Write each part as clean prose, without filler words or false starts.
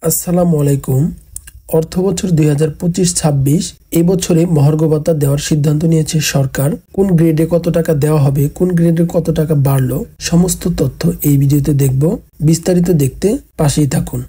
আসসালামু আলাইকুম। অর্থবছর 2025-26 এই বছরে মহার্ঘ ভাতা দেওয়ার সিদ্ধান্ত নিয়েছে সরকার। কোন গ্রেডে কত টাকা দেওয়া হবে, কোন গ্রেডে কত টাকা বাড়লো, সমস্ত তথ্য এই ভিডিওতে দেখব। বিস্তারিত দেখতে পাশেই থাকুন।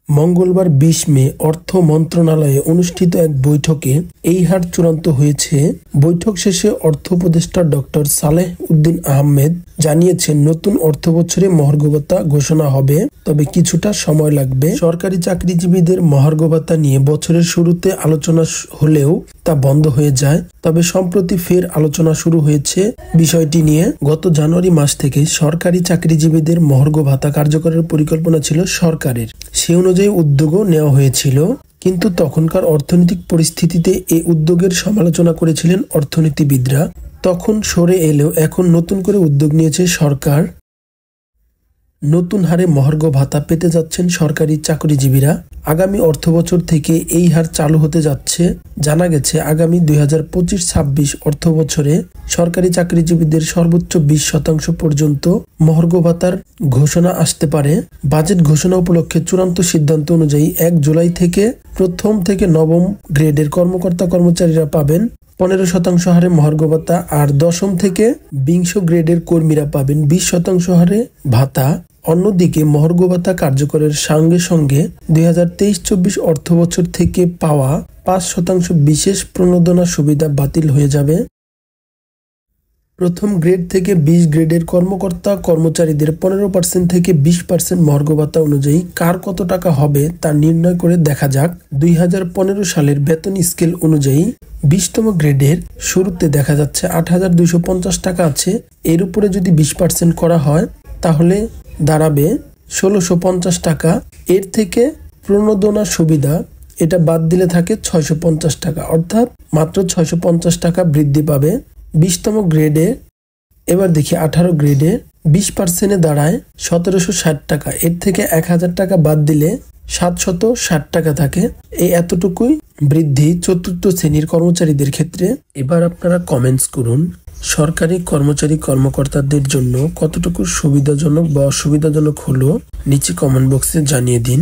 মঙ্গলবার 20 মে অর্থ মন্ত্রণালয়ে অনুষ্ঠিত এক বৈঠকে এই হার চূড়ান্ত হয়েছে। বৈঠক শেষে অর্থ উপদেষ্টা ডক্টর সালেহ উদ্দিন আহমেদ জানিয়েছেন, নতুন অর্থ বছরে মহার্ঘ ভাতা ঘোষণা হবে, তবে কিছুটা সময় লাগবে। সরকারি চাকরিজীবীদের মহার্ঘ ভাতা নিয়ে বছরের শুরুতে আলোচনা হলেও তা বন্ধ হয়ে যায়। তবে সম্প্রতি ফের আলোচনা শুরু হয়েছে বিষয়টি নিয়ে। গত জানুয়ারি মাস থেকে সরকারি চাকরিজীবীদের মহার্ঘ ভাতা কার্যকরের পরিকল্পনা ছিল সরকারের। সে অনুযায়ী উদ্যোগও নেওয়া হয়েছিল, কিন্তু তখনকার অর্থনৈতিক পরিস্থিতিতে এই উদ্যোগের সমালোচনা করেছিলেন অর্থনীতিবিদরা। তখন সরে এলেও এখন নতুন করে উদ্যোগ নিয়েছে সরকার। নতুন হারে মহার্ঘ ভাতা পেতে যাচ্ছেন সরকারি চাকরিজীবীরা। আগামী অর্থবছর থেকে এই হার চালু হতে যাচ্ছে। জানা গেছে, আগামী 2025-26 অর্থ বছরে সরকারি চাকরিজীবীদের সর্বোচ্চ 20% পর্যন্ত মহার্ঘ ভাতার ঘোষণা আসতে পারে। বাজেট ঘোষণা উপলক্ষে চূড়ান্ত সিদ্ধান্ত অনুযায়ী 1 জুলাই থেকে প্রথম থেকে নবম গ্রেডের কর্মকর্তা কর্মচারীরা পাবেন 15% হারে মহার্ঘ ভাতা, আর দশম থেকে 20 গ্রেডের কর্মীরা পাবেন 20% হারে ভাতা। অন্যদিকে মহার্ঘ ভাতা কার্যকরের সঙ্গে সঙ্গে 2023-24 অর্থ বছর থেকে পাওয়া 5% বিশেষ প্রণোদনা সুবিধা বাতিল হয়ে যাবে। প্রথম গ্রেড থেকে 20 গ্রেডের কর্মকর্তা কর্মচারীদের 15% থেকে 20% মহার্ঘ ভাতা অনুযায়ী কার কত টাকা হবে তা নির্ণয় করে দেখা যাক। 2015 সালের বেতন স্কেল অনুযায়ী 20তম গ্রেডের শুরুতে দেখা যাচ্ছে 8,250 টাকা আছে। এর উপরে যদি 20% করা হয় তাহলে দাঁড়াবে 1,650 টাকা। এর থেকে প্রণোদনা সুবিধা এটা বাদ দিলে থাকে 650 টাকা, অর্থাৎ মাত্র 650 টাকা বৃদ্ধি পাবে 20তম গ্রেডে। এবার দেখি 18 গ্রেডে 20% দাঁড়ায় 1,760 টাকা। এর থেকে 1,000 টাকা বাদ দিলে 760 টাকা থাকে। এই এতটুকুই বৃদ্ধি চতুর্থ শ্রেণীর কর্মচারীদের ক্ষেত্রে। এবার আপনারা কমেন্টস করুন, সরকারি কর্মচারী কর্মকর্তাদের জন্য কতটুকু সুবিধাজনক বা অসুবিধাজনক হলো নিচে কমেন্ট বক্সে জানিয়ে দিন।